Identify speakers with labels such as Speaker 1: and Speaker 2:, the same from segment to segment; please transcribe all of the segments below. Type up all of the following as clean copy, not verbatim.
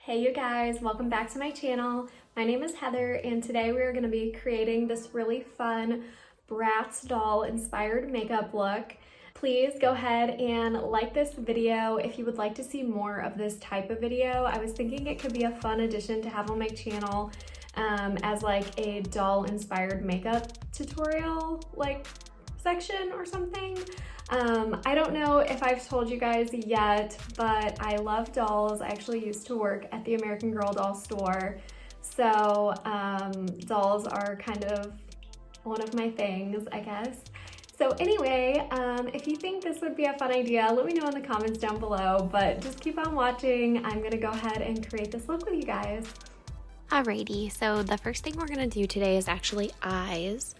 Speaker 1: Hey you guys, welcome back to my channel. My name is Heather and today we are going to be creating this really fun Bratz doll inspired makeup look. Please go ahead and like this video if you would like to see more of this type of video. I was thinking it could be a fun addition to have on my channel as like a doll inspired makeup tutorial section or something. I don't know if I've told you guys yet, but I love dolls. I actually used to work at the American Girl doll store. So dolls are kind of one of my things, I guess. So anyway, if you think this would be a fun idea, let me know in the comments down below, but just keep on watching. I'm gonna go ahead and create this look with you guys.
Speaker 2: Alrighty, so the first thing we're gonna do today is actually eyes.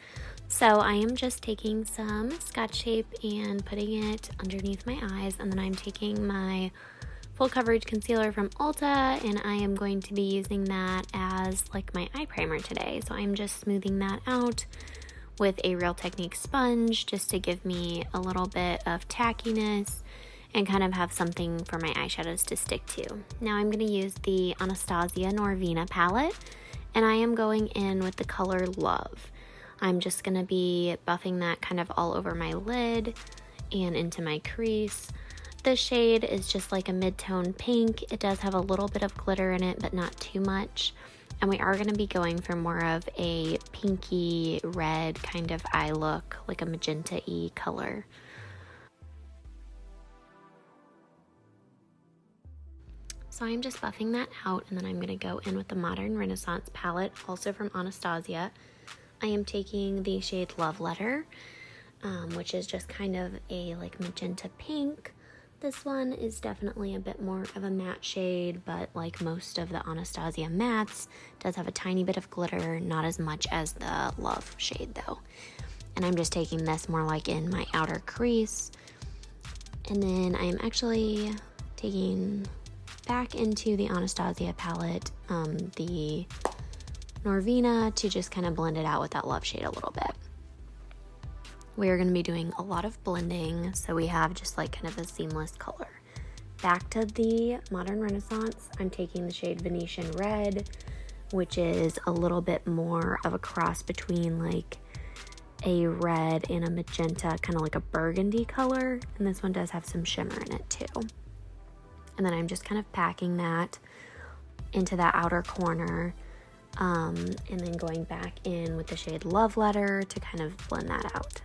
Speaker 2: So I am just taking some Scotch tape and putting it underneath my eyes, and then I'm taking my full coverage concealer from Ulta and I am going to be using that as like my eye primer today. So I'm just smoothing that out with a Real Technique sponge just to give me a little bit of tackiness and kind of have something for my eyeshadows to stick to. Now I'm going to use the Anastasia Norvina palette and I am going in with the color Love. I'm just going to be buffing that kind of all over my lid and into my crease. This shade is just like a mid-tone pink. It does have a little bit of glitter in it, but not too much. And we are going to be going for more of a pinky red kind of eye look, like a magenta-y color. So I'm just buffing that out, and then I'm going to go in with the Modern Renaissance palette, also from Anastasia. I am taking the shade Love Letter, which is just kind of a like magenta pink. This one is definitely a bit more of a matte shade, but like most of the Anastasia mattes, does have a tiny bit of glitter, not as much as the Love shade though. And I'm just taking this more like in my outer crease. And then I am actually taking back into the Anastasia palette, the Norvina, to just kind of blend it out with that Love shade a little bit. We are going to be doing a lot of blending, so we have just like kind of a seamless color. Back to the Modern Renaissance, I'm taking the shade Venetian Red, which is a little bit more of a cross between like a red and a magenta, kind of like a burgundy color, and this one does have some shimmer in it too. And then I'm just kind of packing that into that outer corner. And then going back in with the shade Love Letter to kind of blend that out.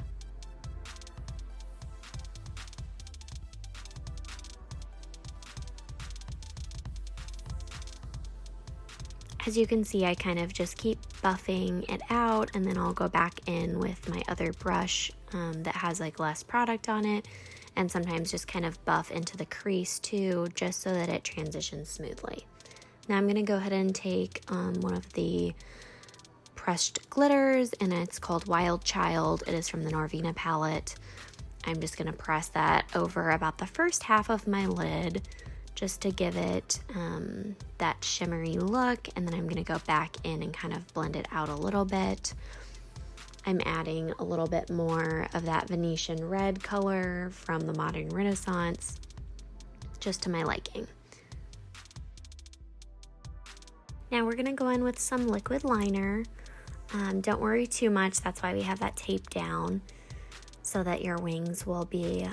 Speaker 2: As you can see, I kind of just keep buffing it out, and then I'll go back in with my other brush that has like less product on it, and sometimes just kind of buff into the crease too, just so that it transitions smoothly. Now I'm going to go ahead and take one of the pressed glitters, and it's called Wild Child. It is from the Norvina palette. I'm just going to press that over about the first half of my lid just to give it that shimmery look, and then I'm going to go back in and kind of blend it out a little bit. I'm adding a little bit more of that Venetian Red color from the Modern Renaissance, just to my liking. Now we're going to go in with some liquid liner. Don't worry too much, that's why we have that tape down, so that your wings will be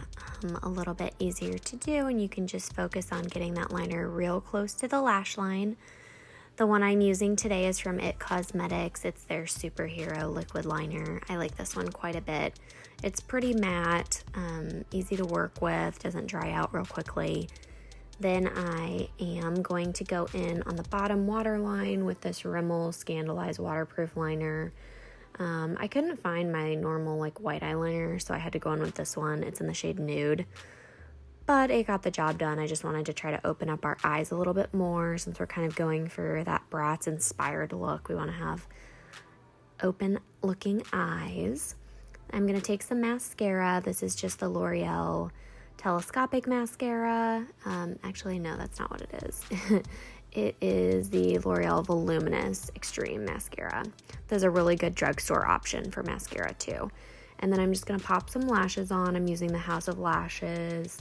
Speaker 2: a little bit easier to do, and you can just focus on getting that liner real close to the lash line. The one I'm using today is from It Cosmetics. It's their Superhero liquid liner. I like this one quite a bit. It's pretty matte, easy to work with, doesn't dry out real quickly. Then I am going to go in on the bottom waterline with this Rimmel Scandalized Waterproof Liner. I couldn't find my normal like white eyeliner, so I had to go in with this one. It's in the shade Nude, but it got the job done. I just wanted to try to open up our eyes a little bit more since we're kind of going for that Bratz inspired look. We want to have open looking eyes. I'm going to take some mascara. This is just the L'Oreal Telescopic Mascara. Actually, no, that's not what it is. It is the L'Oreal Voluminous Extreme Mascara. There's a really good drugstore option for mascara too. And then I'm just going to pop some lashes on. I'm using the House of Lashes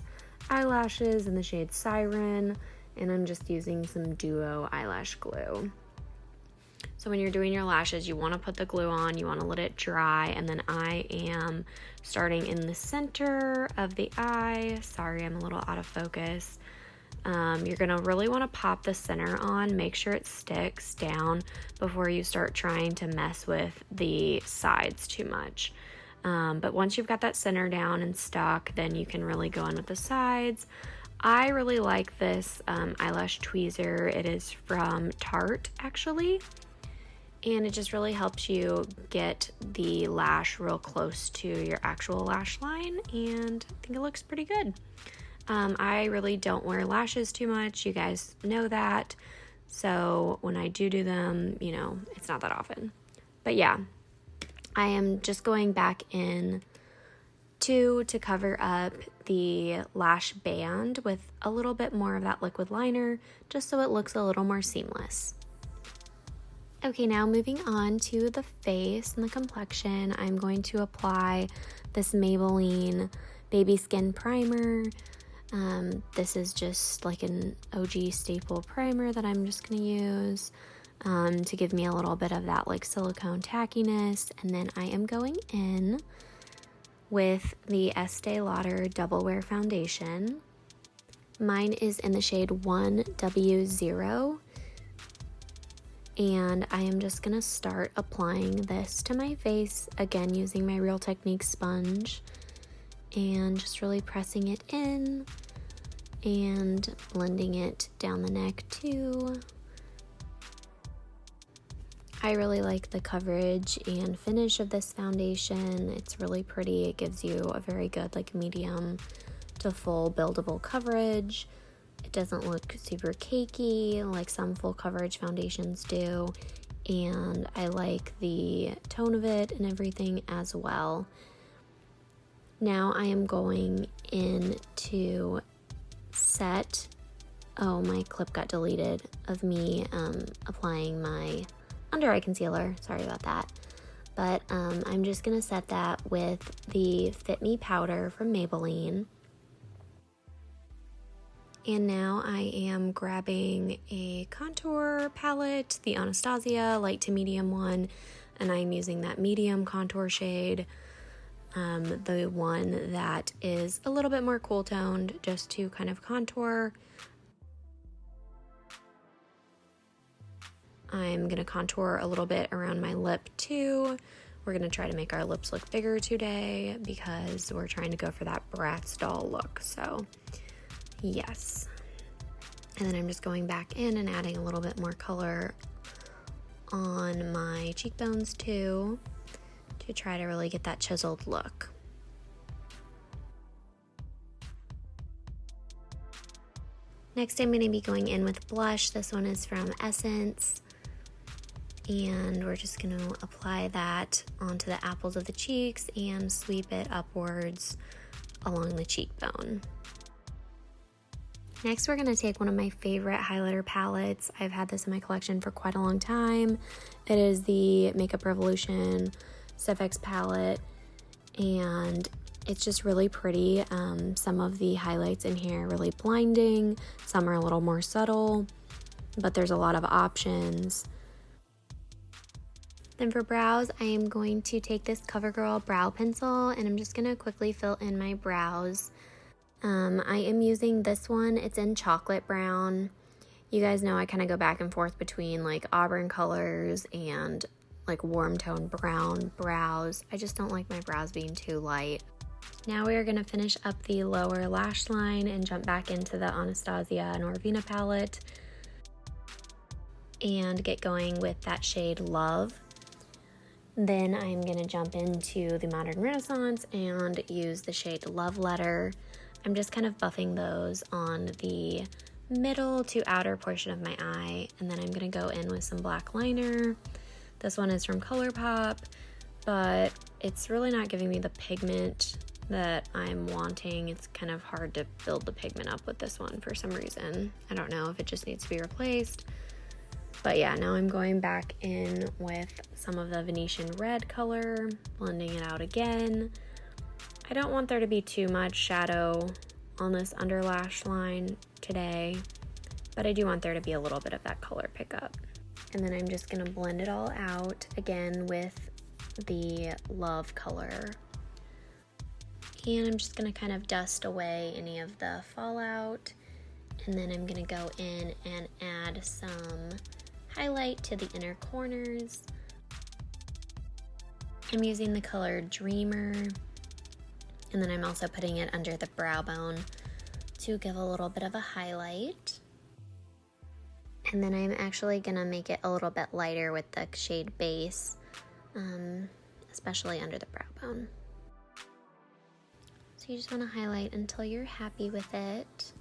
Speaker 2: eyelashes in the shade Siren. and I'm just using some Duo eyelash glue. So when you're doing your lashes, you want to put the glue on, you want to let it dry, and then I am starting in the center of the eye. Sorry, I'm a little out of focus. You're going to really want to pop the center on, make sure it sticks down before you start trying to mess with the sides too much. But once you've got that center down and stuck, then you can really go in with the sides. I really like this eyelash tweezer. It is from Tarte, actually. And it just really helps you get the lash real close to your actual lash line, and I think it looks pretty good. I really don't wear lashes too much. You guys know that. So when I do them, you know, it's not that often. But yeah, I am just going back in to cover up the lash band with a little bit more of that liquid liner, just so it looks a little more seamless. Okay, now moving on to the face and the complexion, I'm going to apply this Maybelline Baby Skin Primer. This is just like an OG staple primer that I'm just going to use to give me a little bit of that like silicone tackiness. And then I am going in with the Estee Lauder Double Wear Foundation. Mine is in the shade 1W0. And I am just gonna start applying this to my face, again using my Real Technique sponge, and just really pressing it in and blending it down the neck too. I really like the coverage and finish of this foundation. It's really pretty. It gives you a very good like medium to full buildable coverage. It doesn't look super cakey like some full coverage foundations do, and I like the tone of it and everything as well. Now I am going in to set, oh, my clip got deleted of me applying my under eye concealer, sorry about that. But I'm just gonna set that with the Fit Me powder from Maybelline. And now I am grabbing a contour palette, the Anastasia light to medium one, and I'm using that medium contour shade, the one that is a little bit more cool toned, just to kind of contour. I'm gonna contour a little bit around my lip too. We're gonna try to make our lips look bigger today because we're trying to go for that Bratz Doll look, so yes. And then I'm just going back in and adding a little bit more color on my cheekbones too, to try to really get that chiseled look. Next, I'm going to be going in with blush. This one is from Essence. And we're just going to apply that onto the apples of the cheeks and sweep it upwards along the cheekbone. Next, we're going to take one of my favorite highlighter palettes. I've had this in my collection for quite a long time. It is the Makeup Revolution Steph palette, and it's just really pretty. Some of the highlights in here are really blinding. Some are a little more subtle, but there's a lot of options. Then for brows, I am going to take this CoverGirl brow pencil, and I'm just going to quickly fill in my brows. I am using this one. It's in chocolate brown. You guys know I kind of go back and forth between like auburn colors and like warm tone brown brows. I just don't like my brows being too light. Now we are going to finish up the lower lash line and jump back into the Anastasia Norvina palette and get going with that shade Love. Then I'm going to jump into the Modern Renaissance and use the shade Love Letter. I'm just kind of buffing those on the middle to outer portion of my eye, and then I'm going to go in with some black liner. This one is from ColourPop, but it's really not giving me the pigment that I'm wanting. It's kind of hard to build the pigment up with this one for some reason. I don't know if it just needs to be replaced. But yeah, now I'm going back in with some of the Venetian red color, blending it out again. I don't want there to be too much shadow on this under lash line today. but I do want there to be a little bit of that color pickup. And then I'm just gonna blend it all out again with the Love color. And I'm just gonna kind of dust away any of the fallout. And then I'm gonna go in and add some highlight to the inner corners. I'm using the color Dreamer. And then I'm also putting it under the brow bone to give a little bit of a highlight. And then I'm actually gonna make it a little bit lighter with the shade Base, especially under the brow bone. So you just wanna highlight until you're happy with it.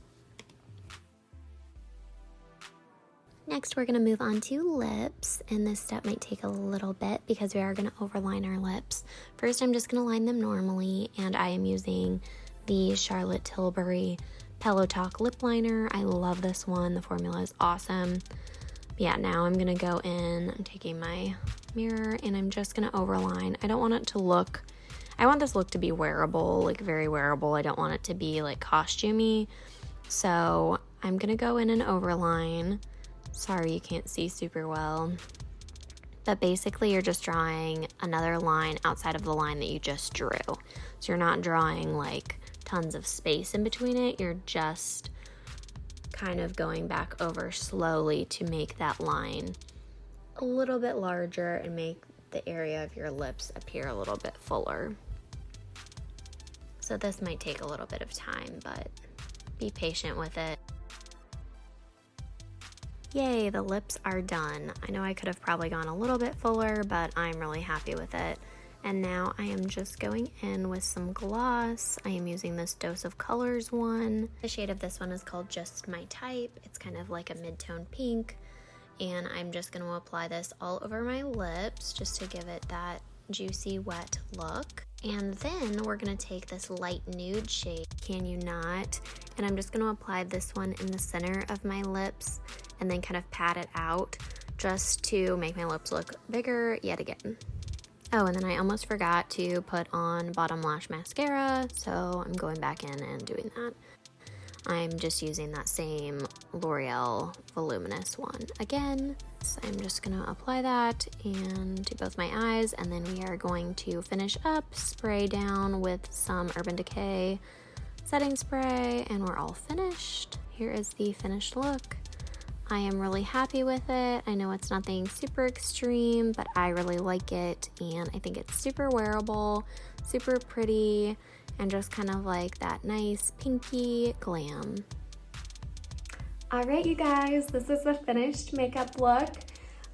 Speaker 2: Next, we're gonna move on to lips, and this step might take a little bit because we are gonna overline our lips. First, I'm just gonna line them normally, and I am using the Charlotte Tilbury Pillow Talk lip liner. I love this one. The formula is awesome. But yeah, now I'm gonna go in, I'm taking my mirror, and I'm just gonna overline. I don't want it to look, I want this look to be wearable, like very wearable. I don't want it to be like costumey. So I'm gonna go in and overline. Sorry you can't see super well. But basically you're just drawing another line outside of the line that you just drew. So you're not drawing like tons of space in between it. You're just kind of going back over slowly to make that line a little bit larger and make the area of your lips appear a little bit fuller. So this might take a little bit of time, but be patient with it. Yay, the lips are done. I know I could have probably gone a little bit fuller, but I'm really happy with it. And now I am just going in with some gloss. I am using this Dose of Colors one. The shade of this one is called Just My Type. It's kind of like a mid-tone pink. And I'm just gonna apply this all over my lips just to give it that juicy, wet look. And then we're gonna take this light nude shade, Can You Not? And I'm just gonna apply this one in the center of my lips and then kind of pat it out just to make my lips look bigger yet again. Oh, and then I almost forgot to put on bottom lash mascara, so I'm going back in and doing that. I'm just using that same L'Oreal Voluminous one again. So I'm just gonna apply that and to both my eyes, and then we are going to finish up, spray down with some Urban Decay setting spray, and we're all finished. Here is the finished look. I am really happy with it. I know it's nothing super extreme, but I really like it, and I think it's super wearable, super pretty, and just kind of like that nice pinky glam.
Speaker 1: All right, you guys, this is the finished makeup look.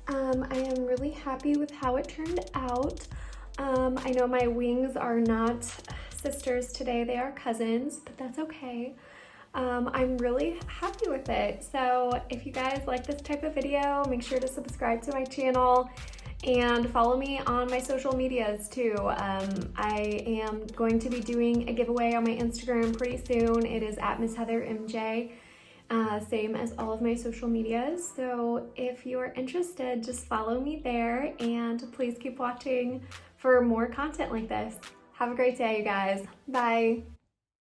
Speaker 1: I am really happy with how it turned out. I know my wings are not sisters today, they are cousins, but that's okay. I'm really happy with it. So if you guys like this type of video, make sure to subscribe to my channel and follow me on my social medias too. I am going to be doing a giveaway on my Instagram pretty soon. It is at Miss Heather MJ, same as all of my social medias. So if you're interested, just follow me there, and please keep watching for more content like this. Have a great day, you guys. Bye.